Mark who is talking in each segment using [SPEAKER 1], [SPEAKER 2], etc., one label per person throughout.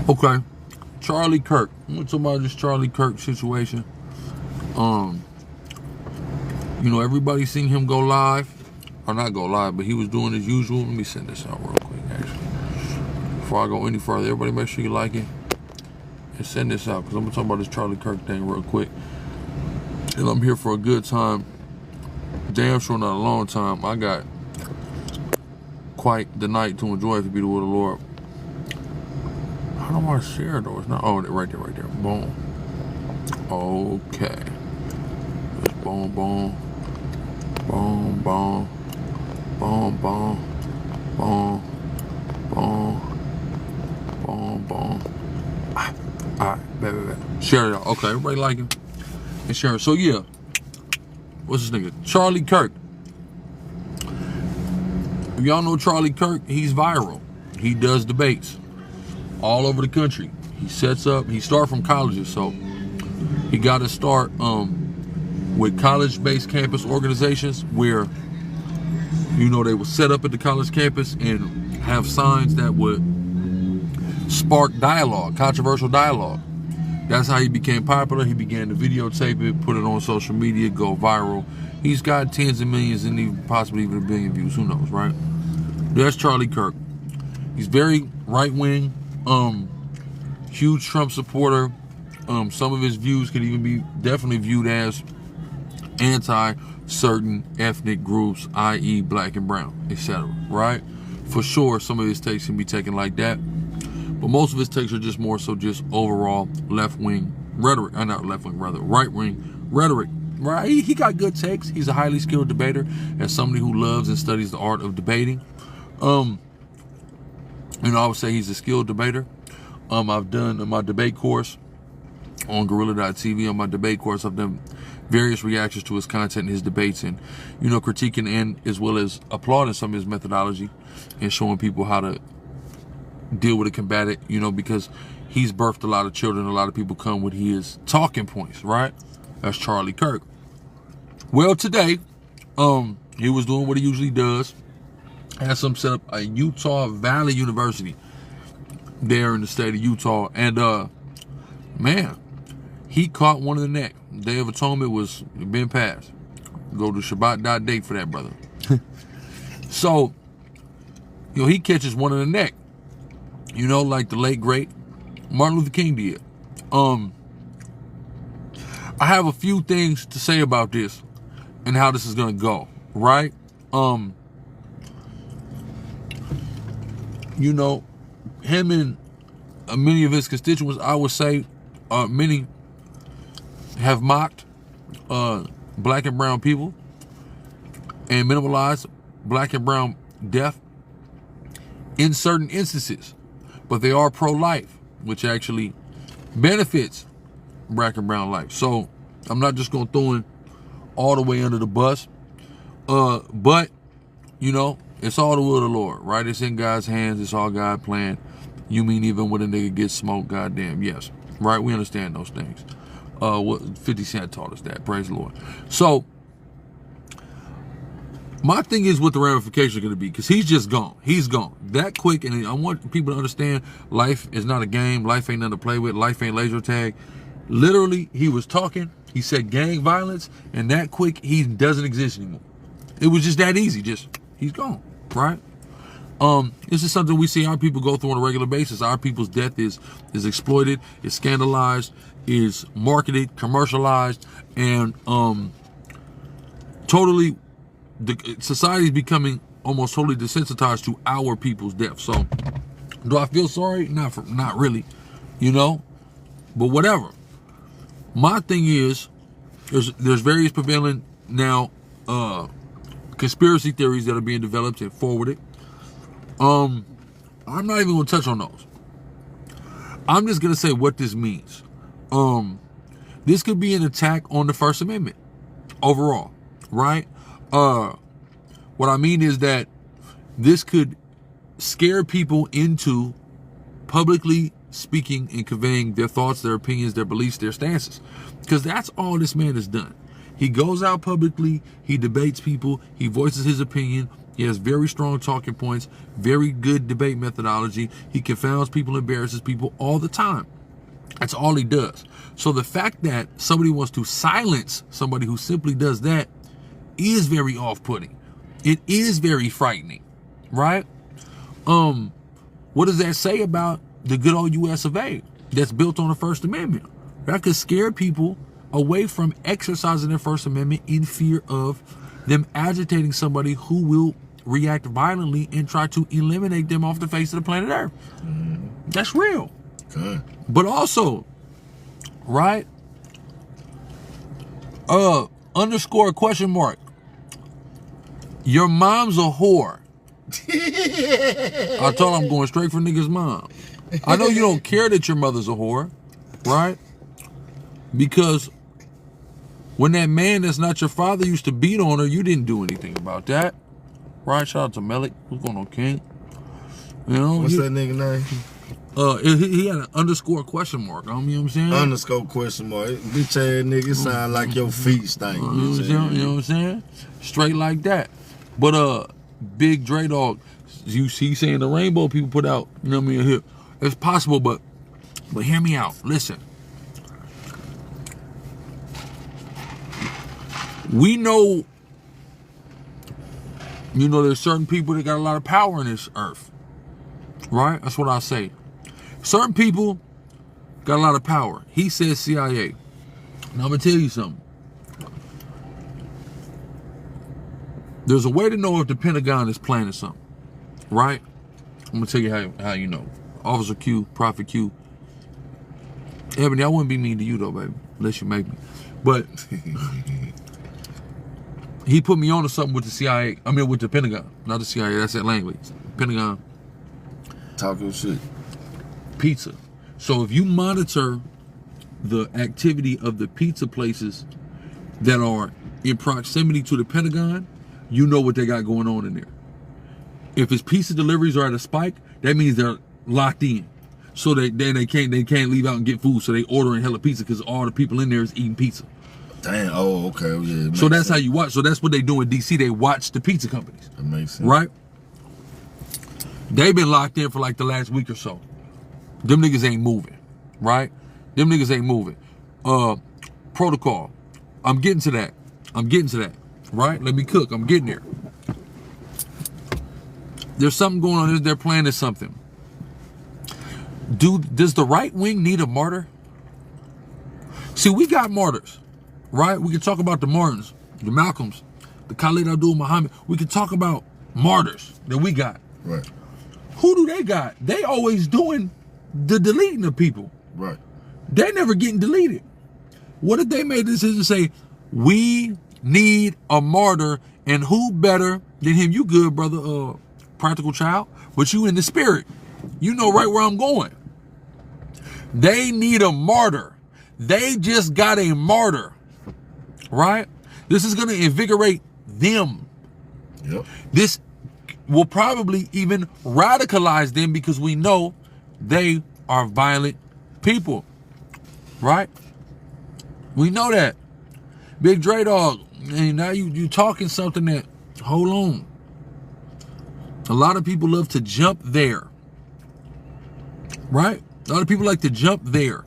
[SPEAKER 1] Okay, Charlie Kirk. I'm gonna talk about this Charlie Kirk situation. Everybody seen him go live, or not go live, but he was doing his usual. Let me send this out real quick, actually. Before I go any further, everybody make sure you like it and send this out, because I'm gonna talk about this Charlie Kirk thing real quick. And I'm here for a good time. Damn sure not a long time. I got quite the night to enjoy, to be the will of the Lord. I don't want to share though. It's not. Oh, right there. Boom. Okay. Just boom, boom, boom, boom, boom, boom, boom, boom, boom, boom. All right, bet. Share it out. Okay, everybody like him and share it. So yeah, what's this nigga? Charlie Kirk. If y'all know Charlie Kirk, he's viral. He does debates all over the country. He started from colleges, so he got to start with college-based campus organizations where, they would set up at the college campus and have signs that would spark dialogue, controversial dialogue. That's how he became popular. He began to videotape it, put it on social media, go viral. He's got tens of millions and even possibly even a billion views. Who knows, right? That's Charlie Kirk. He's very right-wing. Huge Trump supporter. Some of his views could even be definitely viewed as anti-certain ethnic groups, i.e. black and brown, etc. Right? For sure, some of his takes can be taken like that, but most of his takes are just more so just overall left-wing rhetoric. Not left-wing, rather right-wing rhetoric. Right? He got good takes. He's a highly skilled debater, as somebody who loves and studies the art of debating. I would say he's a skilled debater. I've done my debate course on Gorilla.tv. On my debate course, I've done various reactions to his content and his debates, and critiquing and as well as applauding some of his methodology and showing people how to deal with it, combat it, because he's birthed a lot of children. A lot of people come with his talking points, right? That's Charlie Kirk. Well, today, he was doing what he usually does. Had some set up a Utah Valley University there in the state of Utah, and man, he caught one in the neck. Day of Atonement was been passed. Go to Shabbat.date for that, brother. So, he catches one in the neck, like the late great Martin Luther King did. I have a few things to say about this and how this is gonna go, right? Him and many of his constituents, I would say, many have mocked black and brown people and minimalized black and brown death in certain instances, but they are pro-life, which actually benefits black and brown life. So I'm not just gonna throw him all the way under the bus, but it's all the will of the Lord, right? It's in God's hands. It's all God planned. You mean even when a nigga gets smoked, goddamn, yes. Right? We understand those things. What 50 Cent taught us that. Praise the Lord. So, my thing is what the ramifications are going to be, because he's just gone. He's gone. That quick, and I want people to understand, life is not a game. Life ain't nothing to play with. Life ain't laser tag. Literally, he was talking. He said gang violence, and that quick, he doesn't exist anymore. It was just that easy. He's gone, right? This is something we see our people go through on a regular basis. Our people's death is exploited, is scandalized, is marketed, commercialized, and totally, society is becoming almost totally desensitized to our people's death. So, do I feel sorry? Not really, but whatever. My thing is, there's various prevailing now conspiracy theories that are being developed and forwarded. I'm not even going to touch on those. I'm just going to say what this means. This could be an attack on the First Amendment overall, right? What I mean is that this could scare people into publicly speaking and conveying their thoughts, their opinions, their beliefs, their stances. Because that's all this man has done. He goes out publicly, he debates people, he voices his opinion, He has very strong talking points, very good debate methodology. He confounds people, embarrasses people all the time. That's all he does. So the fact that somebody wants to silence somebody who simply does that is very off-putting. It is very frightening, right? What does that say about the good old U.S. of A. that's built on the First Amendment? That could scare people away from exercising their First Amendment in fear of them agitating somebody who will react violently and try to eliminate them off the face of the planet Earth. That's real.
[SPEAKER 2] Okay.
[SPEAKER 1] But also, right? Underscore question mark. Your mom's a whore. I told him I'm going straight for niggas' mom. I know you don't care that your mother's a whore, right? Because when that man that's not your father used to beat on her, you didn't do anything about that. Right? Shout out to MLK. What's going on, King? You know,
[SPEAKER 2] what's that nigga name?
[SPEAKER 1] He had an underscore question mark. You know what I'm saying?
[SPEAKER 2] Underscore question mark. Bitch ass nigga sound like your feet stink.
[SPEAKER 1] You know what I'm saying? Straight like that. But Big Dre Dog, you see saying the rainbow people put out, you know what I mean, here. It's possible, but hear me out. Listen. We know, you know, there's certain people that got a lot of power in this earth. Right? That's what I say. Certain people got a lot of power. He says CIA. Now I'm going to tell you something. There's a way to know if the Pentagon is planning something. Right? I'm going to tell you how you know. Officer Q, Prophet Q. Ebony, I wouldn't be mean to you though, baby. Unless you make me. But he put me on to something with the CIA. I mean with the Pentagon. Not the CIA. That's that language. Pentagon.
[SPEAKER 2] Talk your shit.
[SPEAKER 1] Pizza. So if you monitor the activity of the pizza places that are in proximity to the Pentagon, you know what they got going on in there. If his pizza deliveries are at a spike, that means they're locked in. So they can't leave out and get food. So they ordering hella pizza because all the people in there is eating pizza.
[SPEAKER 2] Damn. Oh, okay. Yeah.
[SPEAKER 1] So that's how you watch. So that's what they do in DC. They watch the pizza companies.
[SPEAKER 2] That makes sense.
[SPEAKER 1] Right? They've been locked in for like the last week or so. Them niggas ain't moving, right? Them niggas ain't moving. Protocol. I'm getting to that, right? Let me cook. I'm getting there. There's something going on. They're planning something. Does the right wing need a martyr? See, we got martyrs, right? We can talk about the Martins, the Malcolms, the Khalid Abdul-Muhammad. We can talk about martyrs that we got.
[SPEAKER 2] Right.
[SPEAKER 1] Who do they got? They always doing the deleting of people.
[SPEAKER 2] Right.
[SPEAKER 1] They're never getting deleted. What if they made the decision to say, we need a martyr, and who better than him? You good, brother, practical child, but you in the spirit. You know right where I'm going. They need a martyr. They just got a martyr, right? This is going to invigorate them.
[SPEAKER 2] Yep.
[SPEAKER 1] This will probably even radicalize them because we know they are violent people, right? We know that. Big Dre Dog, and now you talking something that, hold on. A lot of people love to jump there, right? A lot of people like to jump there.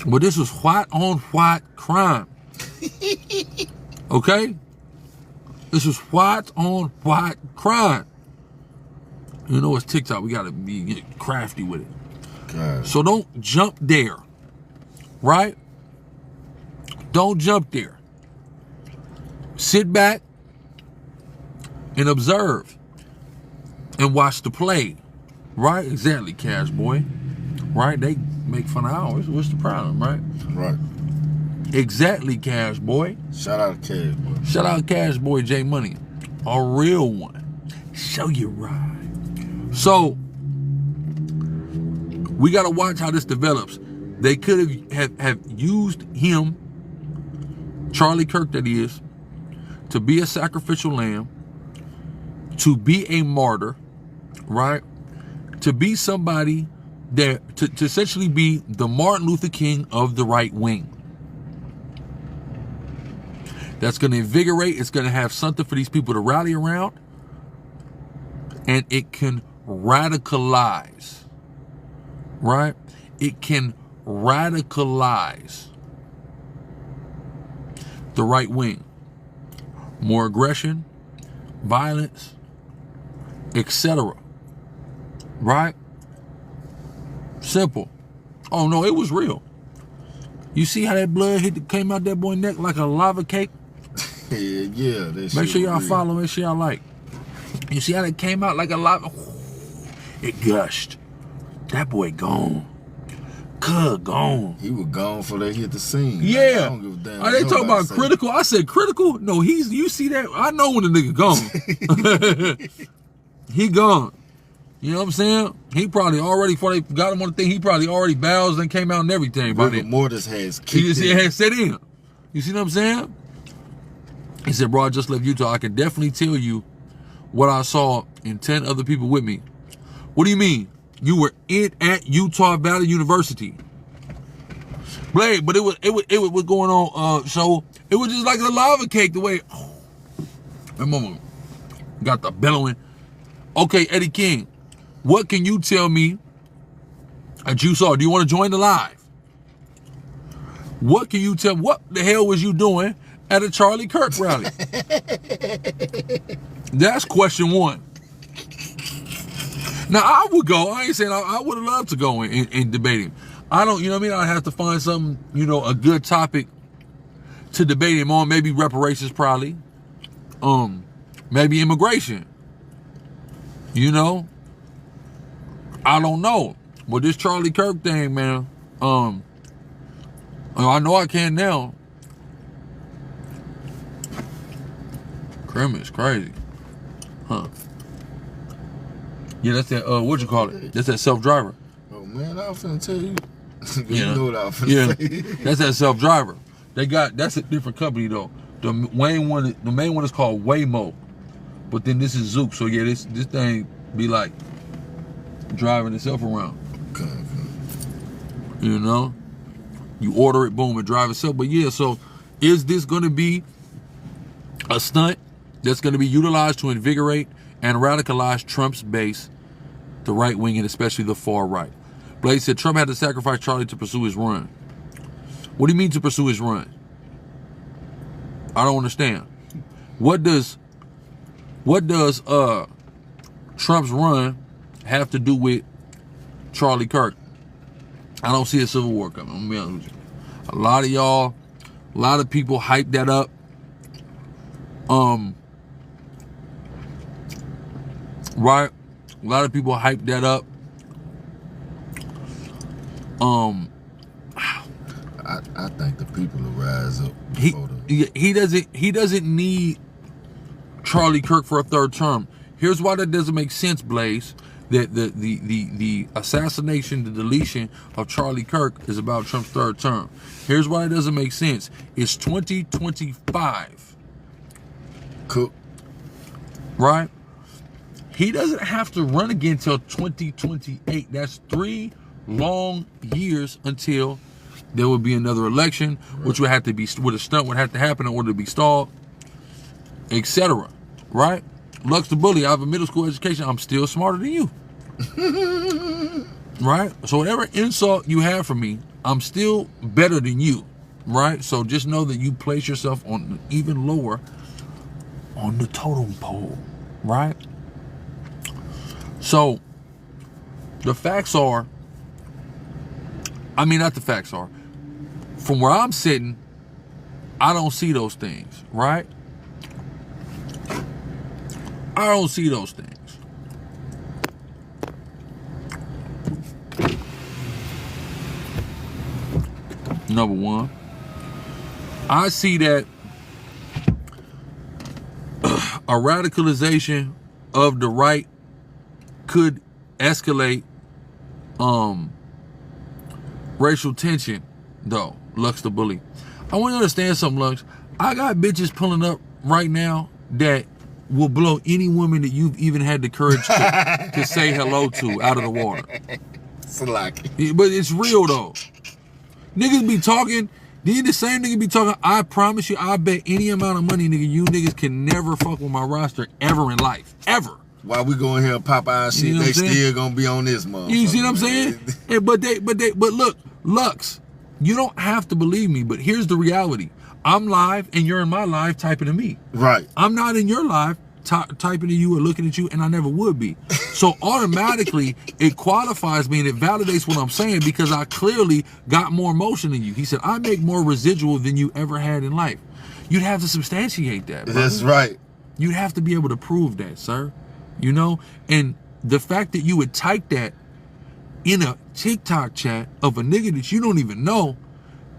[SPEAKER 1] But this was white on white crime. Okay? This is white on white crime. You know, it's TikTok. We got to be crafty with it.
[SPEAKER 2] God.
[SPEAKER 1] So don't jump there. Right? Don't jump there. Sit back and observe and watch the play. Right? Exactly, Cash Boy. Right? They make fun of ours. What's the problem, right?
[SPEAKER 2] Right.
[SPEAKER 1] Exactly, Cash Boy.
[SPEAKER 2] Shout out to Cash Boy.
[SPEAKER 1] Shout out Cash Boy J Money. A real one. Show you right. So, we got to watch how this develops. They could have used him, Charlie Kirk that is, to be a sacrificial lamb, to be a martyr, right? To be somebody that, to essentially be the Martin Luther King of the right wing. that's going to invigorate. It's going to have something for these people to rally around. And it can radicalize, right? It can radicalize the right wing. More aggression, violence, etc. Right? Simple. Oh no, it was real. You see how that blood came out that boy's neck like a lava cake?
[SPEAKER 2] Yeah.
[SPEAKER 1] Make sure y'all follow. Make sure y'all like. You see how that came out like a lava? It gushed. That boy gone. Gone.
[SPEAKER 2] He was gone before they hit the scene.
[SPEAKER 1] Yeah.
[SPEAKER 2] Like, I don't give a damn.
[SPEAKER 1] Are they talking about critical? I said critical? No, you see that? I know when the nigga gone. He gone. You know what I'm saying? He probably already, before they got him on the thing, he probably already bows and came out and everything.
[SPEAKER 2] Rigor mortis has kicked
[SPEAKER 1] It had set in. You see what I'm saying? He said, bro, I just left Utah. I can definitely tell you what I saw and 10 other people with me. What do you mean? You were at Utah Valley University. Blade, but it was going on, so it was just like a lava cake the way, my mama got the bellowing. Okay, Eddie King, what can you tell me that you saw? Do you want to join the live? What can you tell, what the hell was you doing at a Charlie Kirk rally? That's question one. Now, I would go. I ain't saying I would have loved to go and debate him. I don't, you know what I mean? I'd have to find something, you know, a good topic to debate him on. Maybe reparations, probably. Maybe immigration. You know? I don't know. But this Charlie Kirk thing, man, I know I can now. Crim is crazy. Huh. Yeah, that's that, what you call it? That's that self-driver.
[SPEAKER 2] Oh, man, I was finna tell you.
[SPEAKER 1] You
[SPEAKER 2] know what I was finna say.
[SPEAKER 1] That's that self-driver. That's a different company, though. The main one is called Waymo. But then this is Zook. So, yeah, this thing be like driving itself around.
[SPEAKER 2] Okay.
[SPEAKER 1] You know? You order it, boom, it drive itself. But, yeah, so is this going to be a stunt that's going to be utilized to invigorate and radicalize Trump's base, the right wing, and especially the far right? Blade said Trump had to sacrifice Charlie to pursue his run. What do you mean to pursue his run? I don't understand. What does Trump's run have to do with Charlie Kirk? I don't see a civil war coming. I'm gonna be honest with you. A lot of people hype that up. Right? A lot of people hype that up.
[SPEAKER 2] I think the people will rise up.
[SPEAKER 1] He doesn't need Charlie Kirk for a third term. Here's why that doesn't make sense, Blaze. That the assassination, the deletion of Charlie Kirk is about Trump's third term. Here's why it doesn't make sense. It's 2025.
[SPEAKER 2] Cook.
[SPEAKER 1] Right? He doesn't have to run again until 2028. That's 3 long years until there will be another election, which would have to be, with a stunt would have to happen in order to be stalled, etc. Right? Lux the Bully, I have a middle school education. I'm still smarter than you. Right? So whatever insult you have for me, I'm still better than you. Right? So just know that you place yourself on even lower on the totem pole. Right? So the facts are, not the facts are, from where I'm sitting, I don't see those things, right? I don't see those things. Number one, I see that a radicalization of the right could escalate racial tension, though. Lux the Bully, I want you to understand something, Lux. I got bitches pulling up right now that will blow any woman that you've even had the courage to say hello to out of the water.
[SPEAKER 2] Slack.
[SPEAKER 1] But it's real, though. Niggas be talking Then the same nigga be talking, I promise you, I bet any amount of money, nigga, you niggas can never fuck with my roster ever in life. Ever.
[SPEAKER 2] While we going here and pop our shit,
[SPEAKER 1] You know
[SPEAKER 2] they
[SPEAKER 1] what I'm
[SPEAKER 2] still gonna be on this motherfucker.
[SPEAKER 1] You see what I'm saying? But look, Lux, you don't have to believe me, but here's the reality. I'm live and you're in my live typing to me.
[SPEAKER 2] Right.
[SPEAKER 1] I'm not in your live typing to you or looking at you, and I never would be. So automatically, it qualifies me and it validates what I'm saying because I clearly got more emotion than you. He said, I make more residual than you ever had in life. You'd have to substantiate that, brother.
[SPEAKER 2] That's right.
[SPEAKER 1] You'd have to be able to prove that, sir. You know? And the fact that you would type that in a TikTok chat of a nigga that you don't even know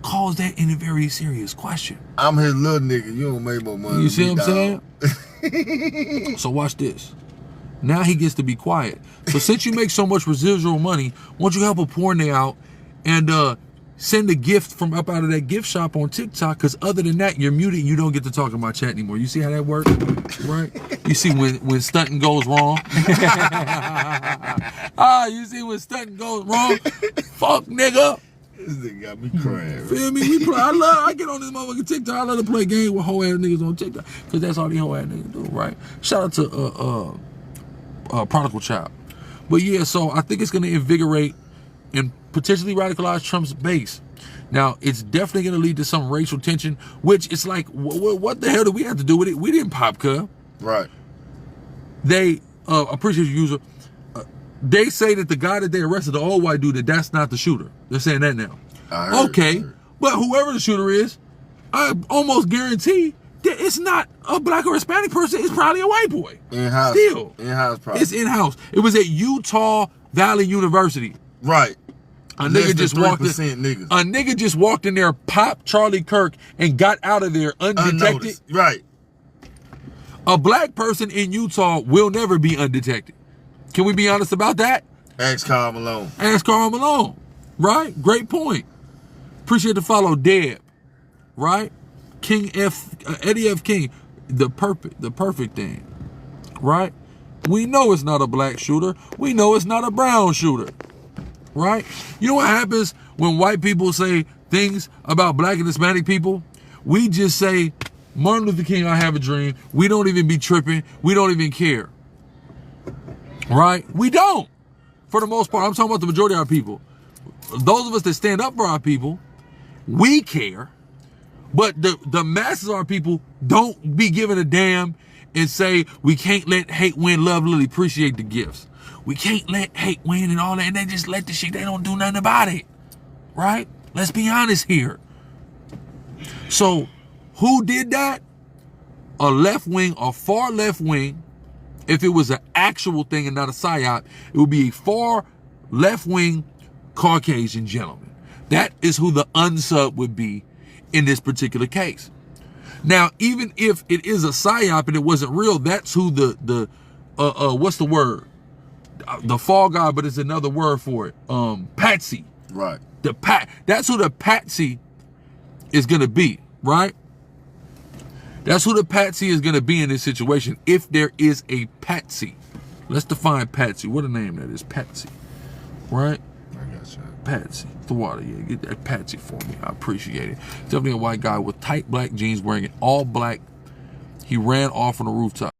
[SPEAKER 1] calls that in a very serious question.
[SPEAKER 2] I'm his little nigga. You don't make more money.
[SPEAKER 1] You see what I'm
[SPEAKER 2] saying?
[SPEAKER 1] So watch this. Now he gets to be quiet. So since you make so much residual money, won't you help a poor nigga out and send a gift from up out of that gift shop on TikTok? Because other than that, you're muted. You don't get to talk in my chat anymore. You see how that works, right? You see when stunting goes wrong. You see when stunting goes wrong. Fuck nigga.
[SPEAKER 2] This nigga got me crying.
[SPEAKER 1] Feel me? We play. I get on this motherfucking TikTok. I love to play games with hoe ass niggas on TikTok because that's all these hoe ass niggas do, right? Shout out to Prodigal Child. But yeah, so I think it's gonna invigorate and potentially radicalize Trump's base. Now, it's definitely gonna lead to some racial tension, which it's like, what the hell do we have to do with it? We didn't pop, cuz.
[SPEAKER 2] Right.
[SPEAKER 1] They appreciate you, user. They say that the guy that they arrested, the old white dude, that's not the shooter. They're saying that now. Okay, but whoever the shooter is, I almost guarantee that it's not a black or Hispanic person. It's probably a white boy.
[SPEAKER 2] In-house.
[SPEAKER 1] Still.
[SPEAKER 2] In-house probably.
[SPEAKER 1] It's in-house. It was at Utah Valley University.
[SPEAKER 2] Right.
[SPEAKER 1] A nigga just walked in.
[SPEAKER 2] Niggas.
[SPEAKER 1] A nigga just walked in there, popped Charlie Kirk, and got out of there undetected.
[SPEAKER 2] Unnoticed. Right.
[SPEAKER 1] A black person in Utah will never be undetected. Can we be honest about that?
[SPEAKER 2] Ask Karl Malone.
[SPEAKER 1] Ask Karl Malone. Right? Great point. Appreciate the follow, Deb. Right? King F, Eddie F. King. The perfect thing. Right? We know it's not a black shooter. We know it's not a brown shooter. Right? You know what happens when white people say things about black and Hispanic people? We just say, Martin Luther King, I have a dream. We don't even be tripping. We don't even care. Right? We don't. For the most part, I'm talking about the majority of our people. Those of us that stand up for our people, we care. But the masses of our people don't be giving a damn and say, we can't let hate win, love Lily, appreciate the gifts. We can't let hate win and all that. And they just let the shit, they don't do nothing about it. Right? Let's be honest here. So, who did that? A left wing, a far left wing. If it was an actual thing and not a psyop, it would be a far left-wing Caucasian gentleman. That is who the unsub would be in this particular case. Now, even if it is a psyop and it wasn't real, that's who the what's the word? The fall guy, but it's another word for it. Patsy.
[SPEAKER 2] Right.
[SPEAKER 1] That's who the patsy is gonna be, right? That's who the patsy is going to be in this situation, if there is a patsy. Let's define patsy. What a name that is, patsy. Right?
[SPEAKER 2] I got you.
[SPEAKER 1] Patsy. The water, yeah. Get that patsy for me. I appreciate it. Definitely a white guy with tight black jeans, wearing it all black. He ran off on the rooftop.